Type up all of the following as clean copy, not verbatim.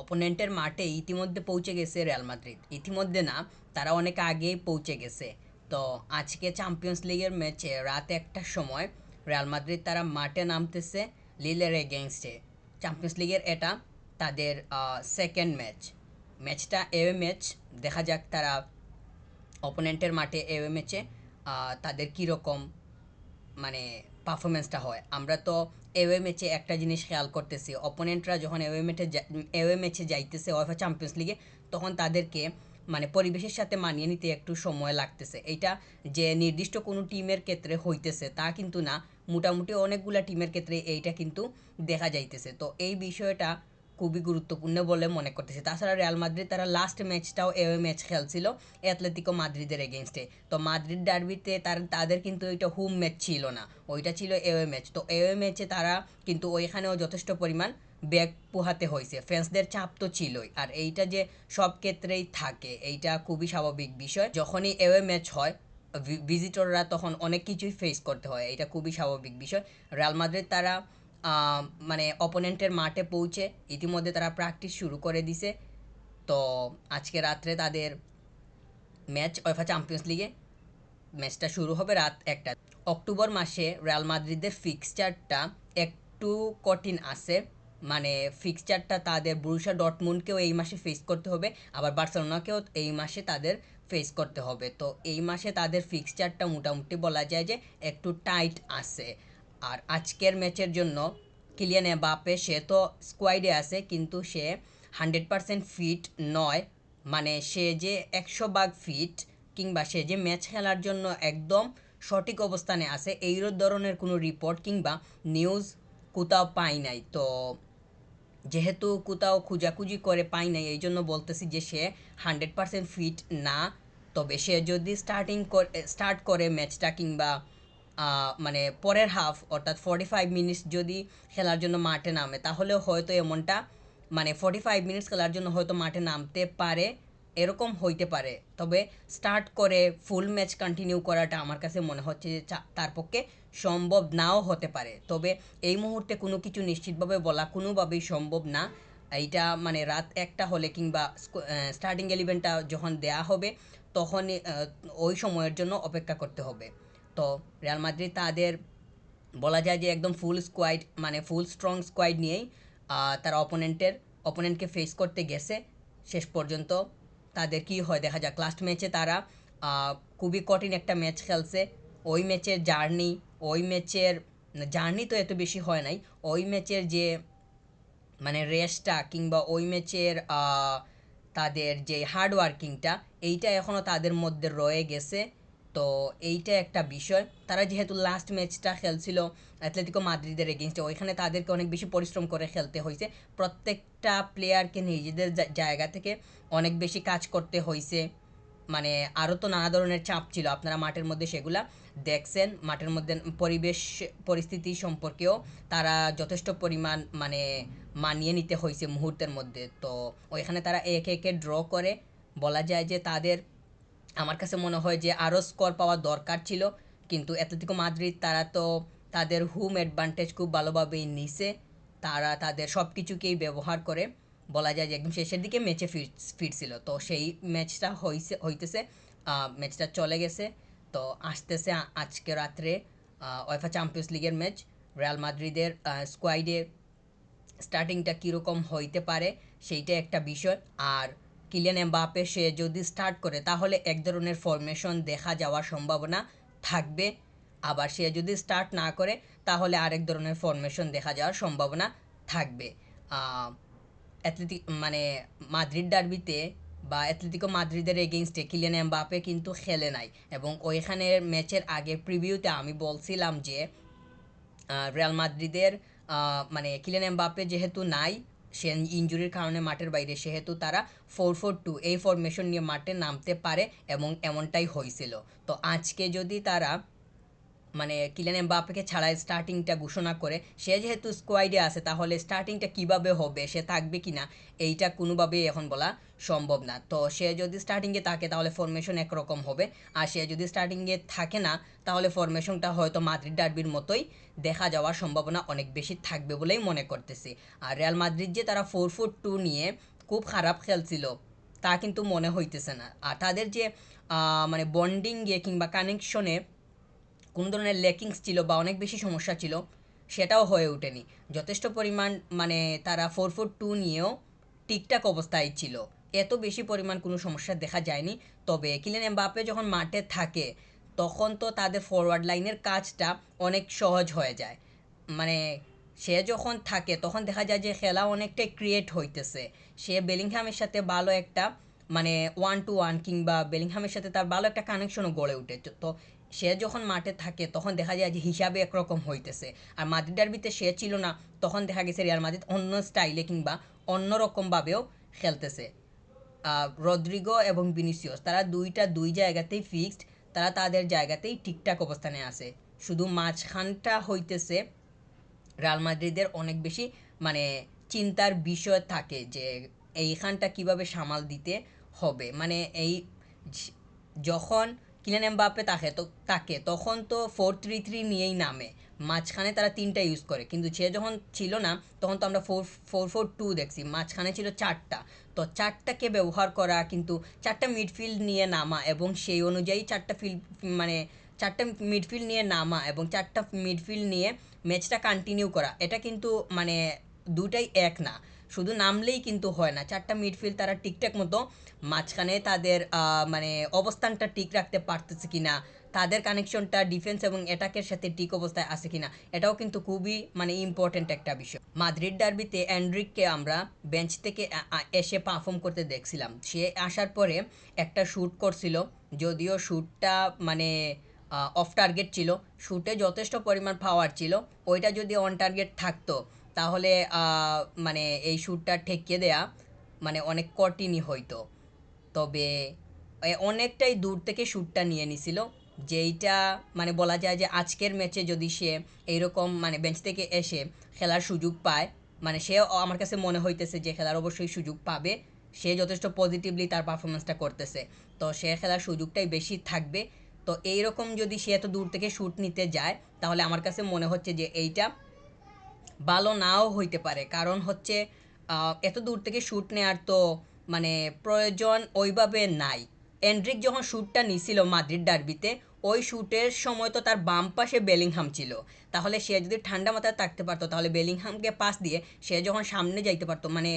অপোনেন্টের মাঠে ইতিমধ্যে পৌঁছে গেছে রিয়াল মাদ্রিদ, ইতিমধ্যে না, তারা অনেক আগেই পৌঁছে গেছে। তো আজকে চ্যাম্পিয়ন্স লিগের ম্যাচে রাত 1টার সময় রিয়াল মাদ্রিদ তারা মাঠে নামতেছে লিলের এগেনস্টে। চ্যাম্পিয়ন্স লিগের এটা তাদের সেকেন্ড ম্যাচ। ম্যাচটা এওয়ে ম্যাচ। দেখা যাক তারা অপোনেন্টের মাঠে এওয়ে ম্যাচে তাদের কীরকম মানে পারফরমেন্সটা হয়। আমরা তো এওয়ে ম্যাচে একটা জিনিস খেয়াল করতেছি, অপোনেন্টরা যখন এওয়ে ম্যাচে যাইতেছে ওয়েফা চ্যাম্পিয়ন্স লিগে, তখন তাদেরকে মানে পরিবেশের সাথে মানিয়ে নিতে একটু সময় লাগতেছে। এইটা যে নির্দিষ্ট কোনো টিমের ক্ষেত্রে হইতেছে তা কিন্তু না, মোটামুটি অনেকগুলা টিমের ক্ষেত্রে এইটা কিন্তু দেখা যাইতেছে। তো এই বিষয়টা খুবই গুরুত্বপূর্ণ বলে মনে করতেছে। তাছাড়া রিয়াল মাদ্রিদ তারা লাস্ট ম্যাচটাও এওয়ে ম্যাচ খেলছিল অ্যাথলেটিকো মাদ্রিদের এগেনস্টে। তো মাদ্রিদ ডার্বিতে তাদের কিন্তু ওইটা হোম ম্যাচ ছিল না, ওইটা ছিল এওয়ে ম্যাচ। তো এওয়ে ম্যাচে তারা কিন্তু ওইখানেও যথেষ্ট পরিমাণ ব্যাগ পোহাতে হয়েছে, ফ্যান্সদের চাপ তো ছিলই। আর এইটা যে সব ক্ষেত্রেই থাকে এইটা খুবই স্বাভাবিক বিষয়। যখনই এওয়ে ম্যাচ হয় ভিজিটররা তখন অনেক কিছুই ফেস করতে হয়, এটা খুবই স্বাভাবিক বিষয়। রিয়াল মাদ্রিদ তারা মানে অপোনেন্টের মাঠে পৌঁছে ইতিমধ্যে তারা প্র্যাকটিস শুরু করে দিছে। তো আজকে রাত্রে তাদের ম্যাচ ওয়েফা চ্যাম্পিয়ন্স লিগে, ম্যাচটা শুরু হবে রাত 1টা। অক্টোবর মাসে রিয়াল মাদ্রিদের ফিক্সচারটা একটু কঠিন আছে, মানে ফিক্সচারটা তাদের ব্রুসিয়া ডর্টমুন্ডকেও এই মাসে ফেস করতে হবে, আবার বার্সেলোনাকেও এই মাসে তাদের ফেস করতে হবে। তো এই মাসে তাদের ফিক্সচারটা মোটামুটি বলা যায় যে একটু টাইট আছে। আর আজকের ম্যাচের জন্য কিলিয়ান এমবাপ্পে সে তো স্কোয়াডে আছে, কিন্তু সে 100% ফিট নয়। মানে সে যে 100 ভাগ ফিট কিংবা সে যে ম্যাচ খেলার জন্য একদম সঠিক অবস্থানে আছে এই ধরনের কোনো রিপোর্ট কিংবা নিউজ কোথাও পাই নাই। তো যেহেতু কোথাও খোঁজাখুঁজি করে পাই নাই, এই জন্য বলতেছি যে সে 100% ফিট না। তবে সে যদি স্টার্ট করে ম্যাচটা কিংবা মানে পরের হাফ অর্থাৎ 45 মিনিটস যদি খেলার জন্য মাঠে নামে, তাহলেও হয়তো এমনটা মানে 45 মিনিটস খেলার জন্য হয়তো মাঠে নামতে পারে, এরকম হইতে পারে। তবে স্টার্ট করে ফুল ম্যাচ কন্টিনিউ করাটা আমার কাছে মনে হচ্ছে যে তার পক্ষে সম্ভব নাও হতে পারে। তবে এই মুহূর্তে কোনো কিছু নিশ্চিতভাবে বলা কোনোভাবেই সম্ভব না। এইটা মানে রাত 1টা হলে কিংবা স্টার্টিং ইলেভেনটা যখন দেয়া হবে তখনই ওই সময়ের জন্য অপেক্ষা করতে হবে। তো রিয়াল মাদ্রিদ তাদের বলা যায় যে একদম ফুল স্কোয়াড মানে ফুল স্ট্রং স্কোয়াড নিয়েই তারা অপোনেন্টকে ফেস করতে গেছে শেষ পর্যন্ত। তাদের কি হয় দেখা যাক। লাস্ট ম্যাচে তারা খুবই কঠিন একটা ম্যাচ খেলছে। ওই ম্যাচের জার্নি তো এত বেশি হয় নাই, ওই ম্যাচের যে মানে রেসটা কিংবা ওই ম্যাচের তাদের যে হার্ড ওয়ার্কিংটা এইটা এখনও তাদের মধ্যে রয়ে গেছে। তো এইটা একটা বিষয়। তারা যেহেতু লাস্ট ম্যাচটা খেলছিল অ্যাথলেটিকো মাদ্রিদের এগেনস্টে, ওইখানে তাদেরকে অনেক বেশি পরিশ্রম করে খেলতে হয়েছে, প্রত্যেকটা প্লেয়ারকে নিজেদের জায়গা থেকে অনেক বেশি কাজ করতে হয়েছে। মানে আরও তো নানা ধরনের চাপ ছিল, আপনারা মাঠের মধ্যে সেগুলা দেখছেন। মাঠের মধ্যে পরিবেশ পরিস্থিতি সম্পর্কেও তারা যথেষ্ট পরিমাণ মানে মানিয়ে নিতে হয়েছে মুহূর্তের মধ্যে। তো ওইখানে তারা একে একে ড্র করে বলা যায় যে তাদের আমার কাছে মনে হয় যে আরও স্কোর পাওয়া দরকার ছিল। কিন্তু অ্যাথলেটিকো মাদ্রিদ তারা তো তাদের হোম অ্যাডভান্টেজ খুব ভালোভাবেই নিছে, তারা তাদের সব কিছুকেই ব্যবহার করে বলা যায় যে একদম শেষের দিকে ম্যাচে ফিরছিল। তো সেই ম্যাচটা হইতেছে, ম্যাচটা চলে গেছে। তো আসতেছে আজকে রাত্রে ওয়েফা চ্যাম্পিয়ন্স লিগের ম্যাচ। রিয়াল মাদ্রিদের স্কোয়াডে স্টার্টিংটা কীরকম হইতে পারে সেইটা একটা বিষয়। আর কিলিয়ান এমবাপ্পে সে যদি স্টার্ট করে তাহলে এক ধরনের ফরমেশন দেখা যাওয়ার সম্ভাবনা থাকবে, আবার সে যদি স্টার্ট না করে তাহলে আরেক ধরনের ফরমেশন দেখা যাওয়ার সম্ভাবনা থাকবে। মানে মাদ্রিদ ডার্বিতে বা অ্যাথলেটিকো মাদ্রিদের এগেইনস্টে কিলিয়ান এমবাপ্পে কিন্তু খেলে নাই, এবং ওইখানের ম্যাচের আগে প্রিভিউতে আমি বলছিলাম যে রিয়াল মাদ্রিদের মানে কিলিয়ান এমবাপ্পে যেহেতু নাই, সে ইনজুরির কারণে মাঠের বাইরে, সেহেতু তারা 4-4-2 এই ফরমেশন নিয়ে মাঠে নামতে পারে এবং এমনটাই হয়েছিল। তো আজকে যদি তারা মানে কিলিয়ান এমবাপ্পেকে ছাড়াই স্টার্টিংটা ঘোষণা করে, সে যেহেতু স্কোয়াডে আছে তাহলে স্টার্টিংটা কিভাবে হবে, সে থাকবে কিনা এইটা কোনোভাবেই এখন বলা সম্ভব না। তো সে যদি স্টার্টিংয়ে থাকে তাহলে ফরমেশন একরকম হবে, আর সে যদি স্টার্টিংয়ে থাকে না তাহলে ফরমেশনটা হয়তো মাদ্রিদ ডার্বির মতোই দেখা যাওয়ার সম্ভাবনা অনেক বেশি থাকবে বলেই মনে করতেছি। আর রিয়াল মাদ্রিদ যে তারা 4-4-2 নিয়ে খুব খারাপ খেলছিল তা কিন্তু মনে হইতেছে না। আর তাদের যে মানে বন্ডিংয়ে কিংবা কানেকশনে কোনো ধরনের ল্যাকিংস ছিল বা অনেক বেশি সমস্যা ছিল, সেটাও হয়ে ওঠেনি। যথেষ্ট পরিমাণ মানে তারা 4-4-2 নিয়েও ঠিকঠাক অবস্থায় ছিল, এত বেশি পরিমাণ কোনো সমস্যা দেখা যায়নি। তবে কিলিয়ান এমবাপ্পে যখন মাঠে থাকে তখন তো তাদের ফরওয়ার্ড লাইনের কাজটা অনেক সহজ হয়ে যায়। মানে সে যখন থাকে তখন দেখা যায় যে খেলা অনেকটাই ক্রিয়েট হইতেছে। সে বেলিংহামের সাথে ভালো একটা মানে 1-1 কিংবা বেলিংহামের সাথে তার ভালো একটা কানেকশনও গড়ে উঠে। তো সে যখন মাঠে থাকে তখন দেখা যায় যে হিসাবে একরকম হইতেছে। আর মাদ্রিদ ডার্বিতে সে ছিল না, তখন দেখা গেছে রিয়াল মাদ্রিদ অন্য স্টাইলে কিংবা অন্যরকমভাবেও খেলতেছে। রদ্রিগো এবং ভিনিসিয়াস তারা দুই জায়গাতেই ফিক্সড, তারা তাদের জায়গাতেই ঠিকঠাক অবস্থানে আছে। শুধু মাঝখানটা হইতেছে রিয়াল মাদ্রিদের অনেক বেশি মানে চিন্তার বিষয় থাকে যে এইখানটা কিভাবে সামাল দিতে হবে। মানে এই যখন কিলিয়ান এমবাপ্পে তাকে তখন তো 4-3-3 নিয়েই নামে, মাঝখানে তারা তিনটা ইউজ করে, কিন্তু সে যখন ছিল না তখন তো আমরা 4-4-2 দেখছি, মাঝখানে ছিল চারটা। তো চারটাকে ব্যবহার করা, কিন্তু চারটা মিডফিল্ড নিয়ে নামা এবং সেই অনুযায়ী মানে চারটা মিডফিল্ড নিয়ে নামা এবং চারটা মিডফিল্ড নিয়ে ম্যাচটা কন্টিনিউ করা, এটা কিন্তু মানে দুটাই এক না। শুধু নামলেই কিন্তু হয় না, চারটা মিডফিল্ড তারা ঠিকঠাক মতো মাঝখানে তাদের মানে অবস্থানটা ঠিক রাখতে পারতেছে কিনা, তাদের কানেকশনটা ডিফেন্স এবং অ্যাটাকের সাথে ঠিক অবস্থায় আছে কিনা, এটাও কিন্তু খুবই মানে ইম্পর্টেন্ট একটা বিষয়। মাদ্রিদ ডার্বিতে এন্ড্রিককে আমরা বেঞ্চ থেকে এসে পারফর্ম করতে দেখছিলাম। সে আসার পরে একটা শ্যুট করছিল, যদিও শ্যুটটা মানে অফ টার্গেট ছিল, শ্যুটে যথেষ্ট পরিমাণ পাওয়ার ছিল। ওইটা যদি অন টার্গেট থাকতো তাহলে মানে এই শ্যুটটা ঠেকিয়ে দেয়া মানে অনেক কঠিনই হইতো। তবে অনেকটাই দূর থেকে শ্যুটটা নিয়ে নিছিল, যেইটা মানে বলা যায় যে আজকের ম্যাচে যদি সে এইরকম মানে বেঞ্চ থেকে এসে খেলার সুযোগ পায়, মানে সে আমার কাছে মনে হইতেছে যে খেলার অবশ্যই সুযোগ পাবে। সে যথেষ্ট পজিটিভলি তার পারফরমেন্সটা করতেছে, তো সে খেলার সুযোগটাই বেশি থাকবে। তো এইরকম যদি সে এত দূর থেকে শ্যুট নিতে যায় তাহলে আমার কাছে মনে হচ্ছে যে এইটা ভালো নাও হইতে পারে, কারণ হচ্ছে এত দূর থেকে শ্যুট নেওয়ার তো মানে প্রয়োজন ওইভাবে নাই। এন্ড্রিক যখন শ্যুটটা নিছিল মাদ্রিদ ডার্বিতে, ওই শ্যুটের সময় তো তার বাম পাশে বেলিংহাম ছিল, তাহলে সে যদি ঠান্ডা মাথায় থাকতে পারতো তাহলে বেলিংহামকে পাস দিয়ে সে যখন সামনে যাইতে পারতো, মানে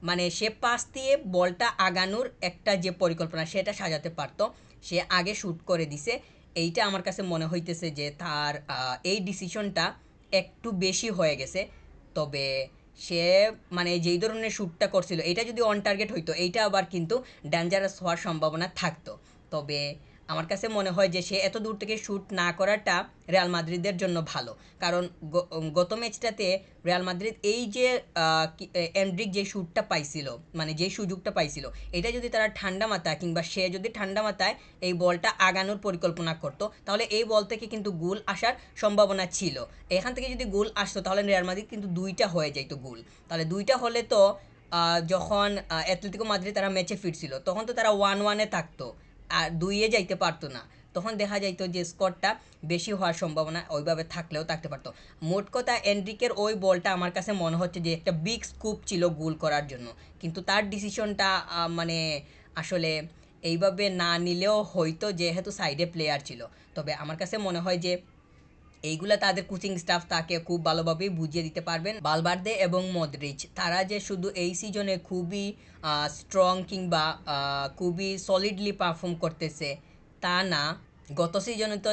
মানে সে পাস দিয়ে বলটা আগানোর একটা যে পরিকল্পনা সেটা সাজাতে পারতো। সে আগে শ্যুট করে দিছে, এইটা আমার কাছে মনে হইতেছে যে তার এই ডিসিশনটা একটু বেশি হয়ে গেছে। তবে সে মানে যেই ধরনের শ্যুটটা করছিল এটা যদি অন টার্গেট হইতো এইটা আবার কিন্তু ডেঞ্জারাস হওয়ার সম্ভাবনা থাকতো। তবে আমার কাছে মনে হয় যে সে এত দূর থেকে শ্যুট না করাটা রিয়াল মাদ্রিদের জন্য ভালো, কারণ গত ম্যাচটাতে রিয়াল মাদ্রিদ এই যে এন্ড্রিক যে শ্যুটটা পাইছিল মানে যে সুযোগটা পাইছিল, এটা যদি তারা ঠান্ডা মাথায় কিংবা সে যদি ঠান্ডা মাথায় এই বলটা আগানোর পরিকল্পনা করতো তাহলে এই বল থেকে কিন্তু গোল আসার সম্ভাবনা ছিল। এখান থেকে যদি গোল আসতো তাহলে রিয়াল মাদ্রিদ কিন্তু দুইটা হয়ে যাইতো গোল। তাহলে দুইটা হলে তো যখন অ্যাটলেটিকো মাদ্রিদ তারা ম্যাচে ফিরছিল তখন তো তারা 1-1-এ থাকতো, আর দুইয়ে যাইতে পারতো না, তখন দেখা যাইতো যে স্কোরটা বেশি হওয়ার সম্ভাবনা ওইভাবে থাকলেও থাকতে পারতো। মোট কথা এন্ড্রিকের ওই বলটা আমার কাছে মনে হচ্ছে যে একটা বিগ স্কুপ ছিল গোল করার জন্য, কিন্তু তার ডিসিশনটা মানে আসলে এইভাবে না নিলেও হয়তো, যেহেতু সাইডে প্লেয়ার ছিল। তবে আমার কাছে মনে হয় যে এইগুলা তাদের কোচিং স্টাফ তাকে খুব ভালোভাবেই বুঝিয়ে দিতে পারবেন। বালবার্দে এবং মদ্রিচ তারা যে শুধু এই সিজনে খুবই স্ট্রং কিংবা খুবই সলিডলি পারফর্ম করতেছে তা না, গত সিজনে তো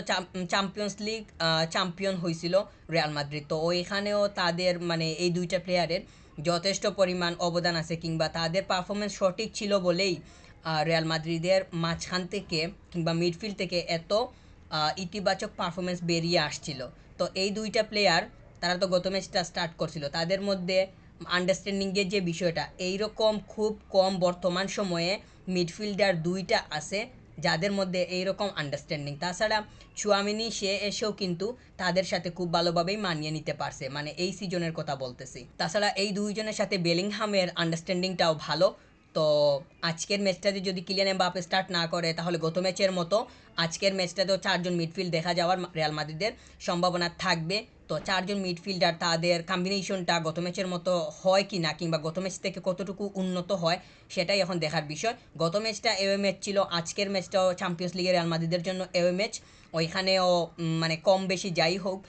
চ্যাম্পিয়ন্স লিগ চ্যাম্পিয়ন হয়েছিল রিয়াল মাদ্রিদ, তো ওইখানেও তাদের মানে এই দুইটা প্লেয়ারের যথেষ্ট পরিমাণ অবদান আছে, কিংবা তাদের পারফরমেন্স সঠিক ছিল বলেই রিয়াল মাদ্রিদের মাঝখান থেকে কিংবা মিডফিল্ড থেকে এত ইতিবাচক পারফরমেন্স বেরিয়ে আসছিল। তো এই দুইটা প্লেয়ার তারা তো গত ম্যাচটা স্টার্ট করছিল, তাদের মধ্যে আন্ডারস্ট্যান্ডিংয়ের যে বিষয়টা এইরকম খুব কম বর্তমান সময়ে মিডফিল্ডার দুইটা আছে যাদের মধ্যে এইরকম আন্ডারস্ট্যান্ডিং। তাছাড়া চুয়ামিনি সে এসেও কিন্তু তাদের সাথে খুব ভালোভাবেই মানিয়ে নিতে পারছে, মানে এই সিজনের কথা বলতেছি। তাছাড়া এই দুইজনের সাথে বেলিংহামের আন্ডারস্ট্যান্ডিংটাও ভালো। তো আজকের ম্যাচটাতে যদি কিলিয়ান এমবাপ্পে স্টার্ট না করে তাহলে গত ম্যাচের মতো আজকের ম্যাচটাতেও চারজন মিডফিল্ড দেখা যাওয়ার রিয়াল মাদ্রিদের সম্ভাবনা থাকবে। তো চারজন মিডফিল্ডার তাদের কম্বিনেশনটা গত ম্যাচের মতো হয় কি না, কিংবা গত ম্যাচ থেকে কতটুকু উন্নত হয় সেটাই এখন দেখার বিষয়। গত ম্যাচটা এওয়ে ম্যাচ ছিল, আজকের ম্যাচটাও চ্যাম্পিয়ন্স লিগের রিয়াল মাদ্রিদের জন্য এওয়ে ম্যাচ। ওইখানেও মানে কম বেশি যাই হোক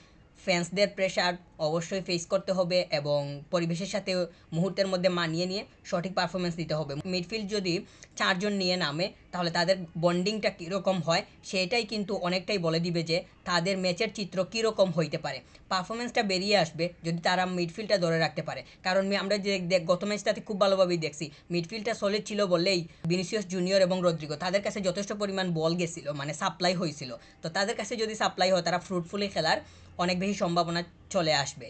ফ্যান্সদের প্রেশার অবশ্যই ফেস করতে হবে এবং পরিবেশের সাথে মুহূর্তের মধ্যে মানিয়ে নিয়ে সঠিক পারফরমেন্স দিতে হবে। মিডফিল্ড যদি চারজন নিয়ে নামে তাহলে তাদের বন্ডিংটা কীরকম হয় সেটাই কিন্তু অনেকটাই বলে দিবে যে তাদের ম্যাচের চিত্র কীরকম হইতে পারে। পারফরমেন্সটা বেরিয়ে আসবে যদি তারা মিডফিল্ডটা ধরে রাখতে পারে। কারণ আমরা যে গত ম্যাচটাতে খুব ভালোভাবেই দেখছি মিডফিল্ডটা সলিড ছিল বলেই ভিনিসিয়াস জুনিয়র এবং রদ্রিগো তাদের কাছে যথেষ্ট পরিমাণ বল গেছিলো, মানে সাপ্লাই হয়েছিল। তো তাদের কাছে যদি সাপ্লাই হয় তারা ফ্রুটফুলি খেলার অনেক বেশি সম্ভাবনা চলে আসবে।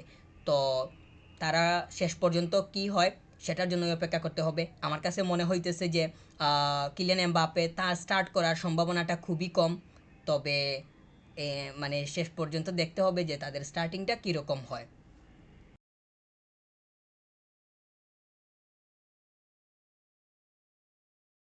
তো তারা শেষ পর্যন্ত কি হয় সেটার জন্য অপেক্ষা করতে হবে। আমার কাছে মনে হইতেছে যে কিলিয়ান এমবাপ্পে তার স্টার্ট করার সম্ভাবনাটা খুবই কম। তবে মানে শেষ পর্যন্ত দেখতে হবে যে তাদের স্টার্টিংটা কীরকম হয়।